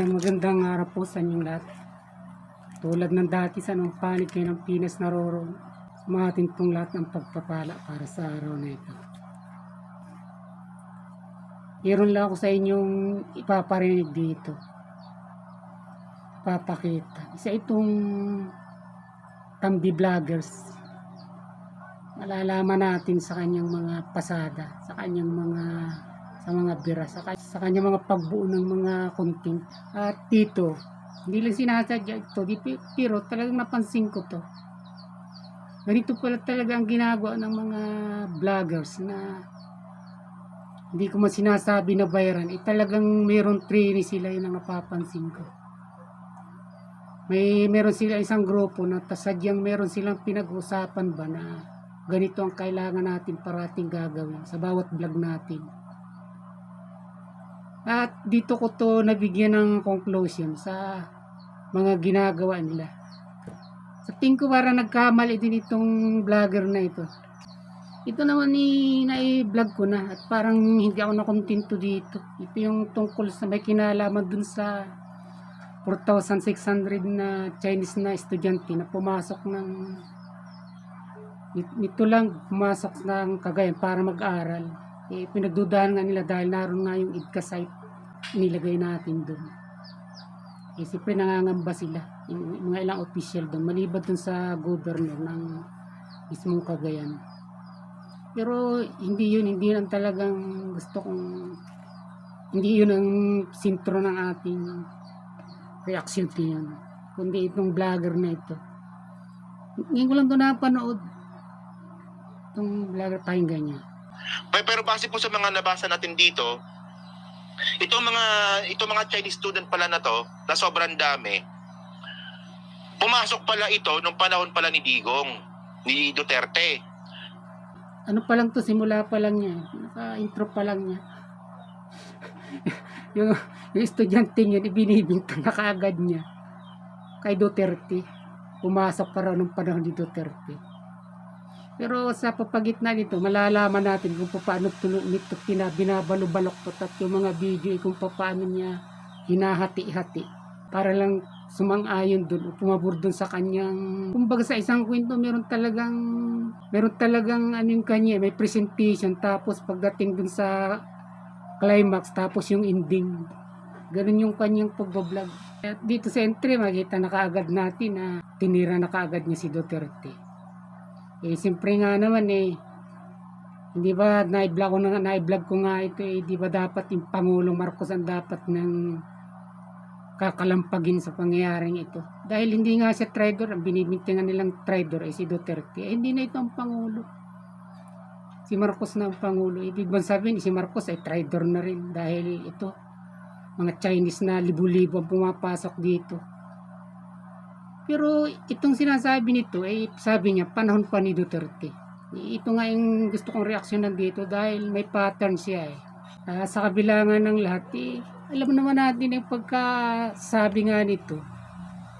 Magandang araw po sa inyong lahat. Tulad ng dati sa nung panig kayo ng Pinas naroroon, sumatin pong lahat ng pagpapala para sa araw na ito. Meron lang ako sa inyong ipaparinig dito. Papakita. Isa itong Tambi Vloggers. Malalaman natin sa kanyang mga pasada, sa kanyang mga bira, sa kanyang mga pagbuo ng mga content. At dito, hindi lang sinasadya ito, pero talagang napansin ko to. Ganito pala talaga ang ginagawa ng mga vloggers na hindi ko man sinasabi na viral. Talagang meron training sila, yun ang napapansin ko. Meron sila isang grupo na sadyang meron silang pinag-usapan ba na ganito ang kailangan natin parating gagawin sa bawat vlog natin. At dito ko to nabigyan ng conclusion sa mga ginagawa nila. Sa tingin ko parang nagkamali din itong vlogger na ito. Ito naman na-vlog ko na at parang hindi ako nakontento dito. Ito yung tungkol sa may kinalaman dun sa 4,600 na Chinese na estudyante na pumasok ng pumasok ng Cagayan para mag-aral. Pinagdudahan nga nila dahil naroon nga yung IDCA site nilagay natin doon. Siyempre nangangamba sila yung mga ilang official doon maliban doon sa governor ng mismong Cagayan. Pero hindi yun ang talagang gusto kong, hindi yun ang sentro ng ating reaction yun, kundi itong vlogger na ito. Ngayon ko lang ito napanood, itong vlogger, pakinggan niya. Pero base po sa mga nabasa natin dito, itong mga Chinese student pala na to, na sobrang dami, pumasok pala ito nung panahon pala ni Digong, ni Duterte. Ano pa lang to, simula pa lang niya, naka-intro pa lang niya. yung estudyante niya, ibinibintang na kaagad niya kay Duterte. Pumasok pa raw nung panahon ni Duterte. Pero sa papagitna nito, malalaman natin kung paano nito binabalok at yung mga video kung paano niya hinahati-hati para lang sumang-ayon doon o pumabor doon sa kanyang, kumbaga sa isang kwento meron talagang ano yung kanya, may presentation tapos pagdating doon sa climax tapos yung ending. Ganun yung kanyang pagbablog. At dito sa entry makita na kaagad natin na tinira na kaagad niya si Duterte. Siyempre nga naman hindi ba na-vlog ko nga ito di ba dapat yung Pangulong Marcos ang dapat ng kakalampagin sa pangyayaring ito. Dahil hindi nga siya traitor, ang binibintangan nilang traitor si Duterte. Hindi na ito ang Pangulo. Si Marcos na ang Pangulo. Ibig bang sabihin si Marcos ay traitor na rin dahil ito, mga Chinese na libu-libo ang pumapasok dito. Pero itong sinasabi nito sabi niya panahon pa ni Duterte. Ito nga yung gusto kong reaksyonan dito dahil may pattern siya sa kabila nga ng lahat alam naman natin yung pagkasabi nga nito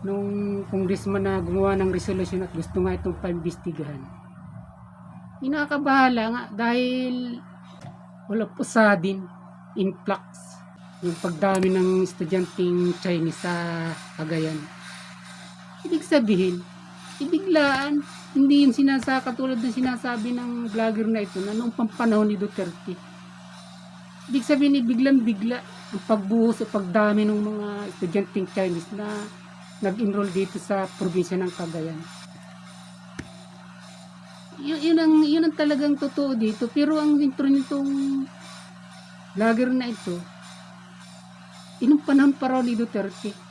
nung congressman na gumawa ng resolution at gusto nga itong paimbestigahan. Inakabahala nga dahil wala po sa din influx yung pagdami ng estudyanteng Chinese sa Cagayan. Ibig sabihin, ibiglaan, hindi yung katulad ng sinasabi ng vlogger na ito na noong panahon ni Duterte. Ibig sabihin, biglang-bigla ang pagbuhos o pagdami ng mga estudyanteng Chinese na nag-enroll dito sa probinsya ng Cagayan. Yun ang talagang totoo dito. Pero ang intro nitong vlogger na ito, inong panahon pa raw ni Duterte.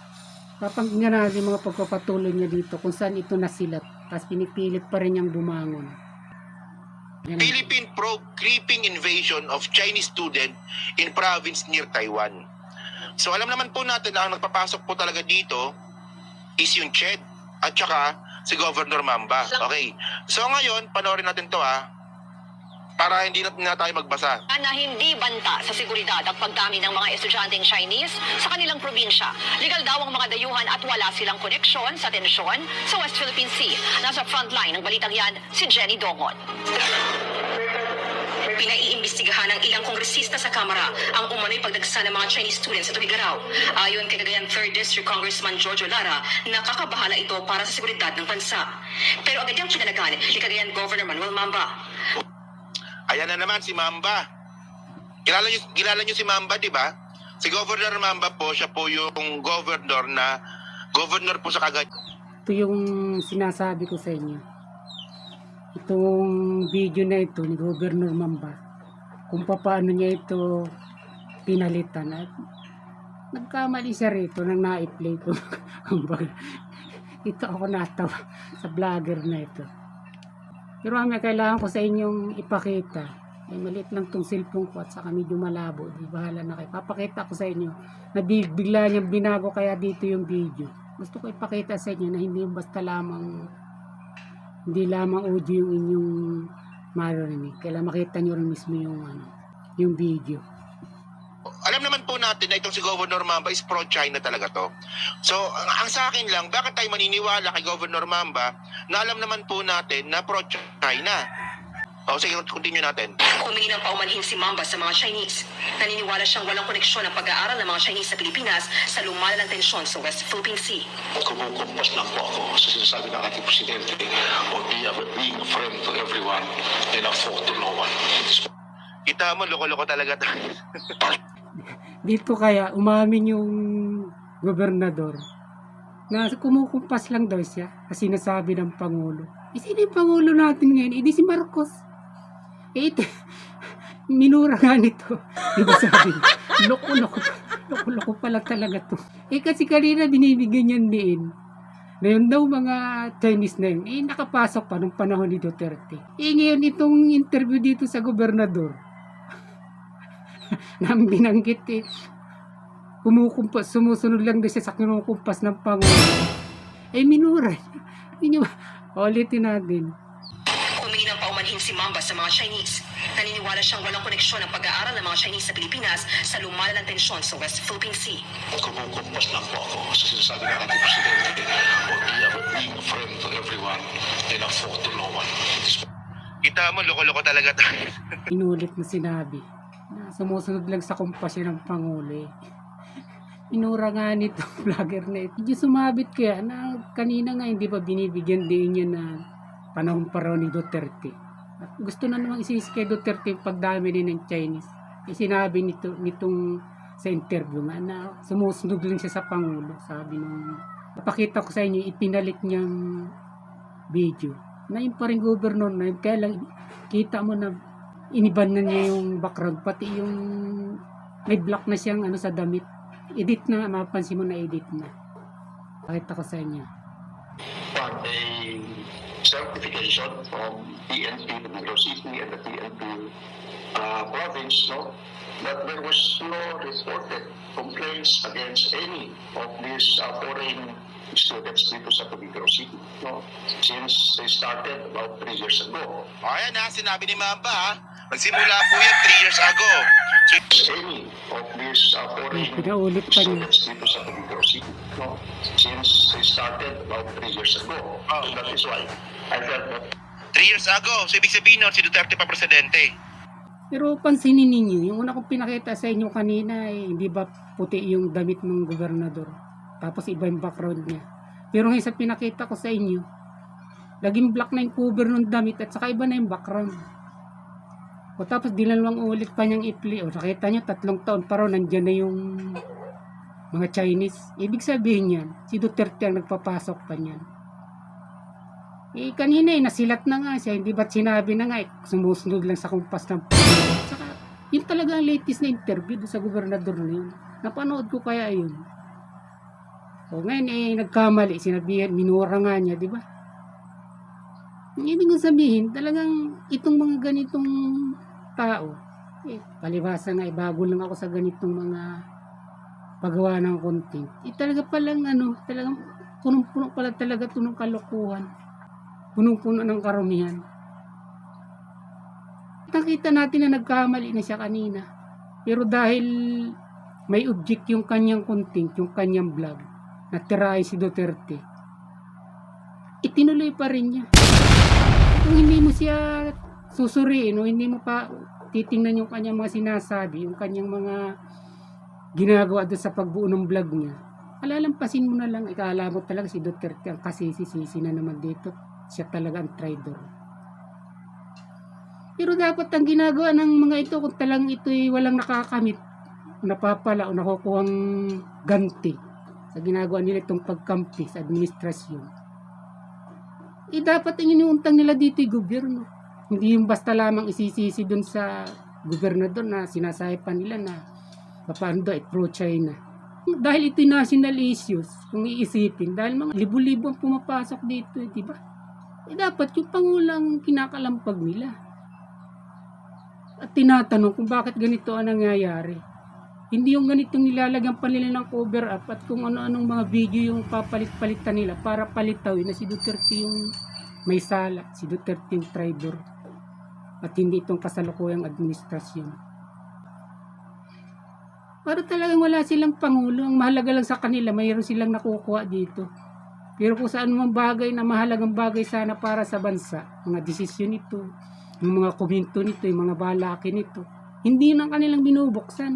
Papanggan natin mga pagpapatuloy niya dito kung saan ito nasilat. Tapos pinipilit pa rin niyang bumangon. Philippine probe creeping invasion of Chinese student in province near Taiwan. So alam naman po natin na ang nagpapasok po talaga dito is yung CHED at saka si Governor Mamba. Okay. So ngayon, panoorin natin to para hindi na tayo magbasa. Na hindi banta sa seguridad ang pagdami ng mga estudyanteng Chinese sa kanilang probinsya. Legal daw ang mga dayuhan at wala silang koneksyon sa tensyon sa West Philippine Sea. Nasa frontline ng balitang yan, si Jenny Dongon. Pinaiimbestigahan ng ilang kongresista sa Kamara ang umano'y pagdagsa ng mga Chinese students sa Tugigaraw. Ayon kay Cagayan 3rd District Congressman Giorgio Lara, nakakabahala ito para sa seguridad ng bansa. Pero agad niyang kinalagan ni Cagayan Governor Manuel Mamba. Ayan na naman si Mamba. Kilala niyo si Mamba, di ba? Si Governor Mamba po, siya po yung governor po sa Cagayan. Ito yung sinasabi ko sa inyo. Itong video na ito ni Governor Mamba, kung paano niya ito pinalitan. At nagkamali siya rito nang na-play ko. Ito ako natawa sa vlogger na ito. Pero may kailangan ko sa inyong ipakita. Ay maliit lang tong cellphone ko at saka medyo malabo. Di bahala na kayo. Papakita ko sa inyo na bigla niyang binago kaya dito yung video. Gusto ko ipakita sa inyo na hindi basta lamang audio yung inyong maririnig. Kailangan makita nyo rin mismo yung video. Alam naman po natin na itong si Governor Mamba is pro-China talaga to. So, ang sa akin lang, bakit tayo maniniwala kay Governor Mamba na alam naman po natin na pro-China? O sige, continue natin. Humingi ng paumanhin si Mamba sa mga Chinese. Naniniwala siyang walang koneksyon ang pag-aaral ng mga Chinese sa Pilipinas sa lumalalang tensyon sa West Philippine Sea. Kumukumpas lang po ako sa sinasabi ng ating presidente o being a friend to everyone and a foe to no one. Kita mo, loko-loko talaga tayo. Dito kaya umamin yung gobernador na kumukumpas lang daw siya kasi sinasabi ng Pangulo. Sino yung Pangulo natin ngayon? Di si Marcos. Ito, minura nga nito. Diba sabi? Loko-loko pala talaga to. Kasi kanina binibigyan niyan din. Ngayon daw mga Chinese na yun, nakapasok pa nung panahon ni Duterte. Ngayon itong interview dito sa gobernador, nang binanggit kumukumpas, sumusunod lang din siya sa kumukumpas ng Pangulo. Minura. Hindi nyo ba? Ulitin natin. Humingi ng paumanhin si Mamba sa mga Chinese. Naniniwala siyang walang koneksyon ang pag-aaral ng mga Chinese sa Pilipinas sa lumalalang tensyon sa West Philippine Sea. Kumukumpas lang po ako sa sinasabi ng ating presidente o being a friend to everyone and a foe to no one. Kita mo, loko-loko talaga tayo. Inulit na sinabi na sumusunod lang sa kumpasya ng Pangulo. Inura nga nito vlogger na ito. Medyo sumabit kaya na kanina nga hindi pa binibigyan din niya na panahon pa raw ni Duterte. At gusto na namang isisis kay Duterte yung pagdami din ng Chinese. Sinabi nitong sa interview nga na sumusunod lang siya sa Pangulo. Sabi nung napakita ko sa inyo ipinalik niyang video. Na yung pa rin governor na yun. Kaya lang kita mo na iniban na niya yung background. Pati yung may black na siyang sa damit. Edit na, mapansin mo na edit na. Pakita ko sa inyo. But a certification from PNP, the Negros City and the PNP province, that there was no reported complaints against any of these foreign students dito sa Negros City, since they started about 3 years ago. O ayan ha, sinabi ni Mamba ha. Nagsimula po yan 3 years ago. Any of these foreign Pinaulit pa niya. students dito sa Negros City, since they started about 3 years ago. That is why I felt that 3 years ago. So ibig sabihin nun, si Duterte pa presidente. Pero pansinin ninyo, yung una kong pinakita sa inyo kanina, hindi ba puti yung damit ng gobernador? Tapos iba yung background niya. Pero ngayon sa pinakita ko sa inyo, laging black na yung cover ng damit at saka iba na yung background. O tapos dinalawang ulit pa niyang ipli. O nakita niyo 3 taon pa raw nandyan na yung mga Chinese. Ibig sabihin yan, si Duterte ang nagpapasok pa niyan. Kanina nasilat na nga siya. Hindi ba't sinabi na nga sumusunod lang sa kumpas ng Pangulo. Saka yun talaga ang latest na interview sa gobernador na yun. Napanood ko kaya yun. O ngayon nagkamali. Sinabihan, minura nga niya, di ba? Ibig sabihin, talagang itong mga ganitong tao, palibasa nga, bago lang ako sa ganitong mga paggawa ng content. Talaga palang talagang punong-puno pala talaga ito ng kalokohan. Punong-puno ng karumihan. Nakita natin na nagkamali na siya kanina. Pero dahil may object yung kanyang content, yung kanyang vlog, natirahin si Duterte, itinuloy pa rin niya. Kung hindi mo siya susuriin o hindi mo pa titingnan yung kanyang mga sinasabi, yung kanyang mga ginagawa doon sa pagbuo ng vlog niya, alalampasin mo na lang, ikala mo talaga si Duterte ang kasisi-sisi na naman dito. Siya talaga ang traitor. Pero dapat ang ginagawa ng mga ito, kung talang ito'y walang nakakamit, napapala o nakukuhang ganti sa ginagawa nila itong pagkampi sa administrasyon, dapat ang iniuntang nila dito yung gobyerno. Hindi yung basta lamang isisisi dun sa gobernador na sinasabi pa nila na paano daw pro-China. Dahil ito'y national issues, kung iisipin, dahil mga libo-libo ang pumapasok dito, di ba? Dapat yung pangulang kinakalampag nila. At tinatanong kung bakit ganito ang nangyayari. Hindi yung ganitong nilalagyan pa nila ng cover up at kung ano-anong mga video yung papalit-palitan nila para palitawin na si Duterte yung may sala, si Duterte yung traitor at hindi itong kasalukuyang administrasyon. Para talagang wala silang pangulo. Ang mahalaga lang sa kanila, mayroon silang nakukuha dito. Pero kung saan mga bagay na mahalagang bagay sana para sa bansa, mga desisyon nito, yung mga komento nito, yung mga balaki nito, hindi na kanilang binubuksan.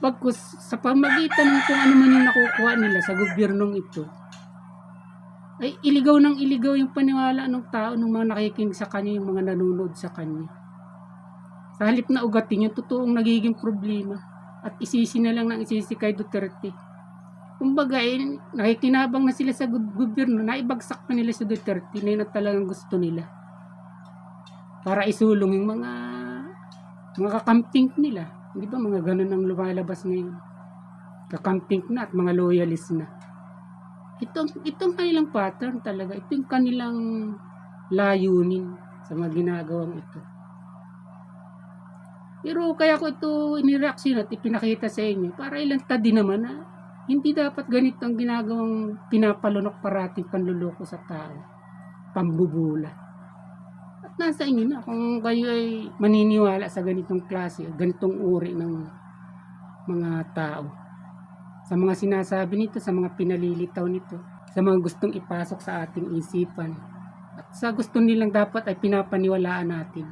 Pagkus sa pamagitan ng kung ano man yung nakukuha nila sa gobyernong ito, ay iligaw ng iligaw yung paniwala ng tao, ng mga nakikinig sa kanya, yung mga nanonood sa kanya. Sa halip na ugatin yung totoong nagiging problema at isisi na lang ng isisi kay Duterte. Kumbaga, nakikinabang na sila sa gobyerno, naibagsak na nila sa Duterte na yun at talagang gusto nila. Para isulong yung mga kakamping nila. Di ba mga ganun ang lumalabas ngayon? Kakamping na at mga loyalist na. Itong kanilang pattern talaga. Ito yung kanilang layunin sa mga ginagawang ito. Pero kaya ko ito inireaksyon at ipinakita sa inyo para ilantad din naman na hindi dapat ganito ang ginagawang pinapalunok parating panluloko sa tao. Pambubula. At nasa inyo na kung kayo ay maniniwala sa ganitong klase, ganitong uri ng mga tao. Sa mga sinasabi nito, sa mga pinalilitaw nito, sa mga gustong ipasok sa ating isipan, at sa gusto nilang dapat ay pinapaniwalaan natin.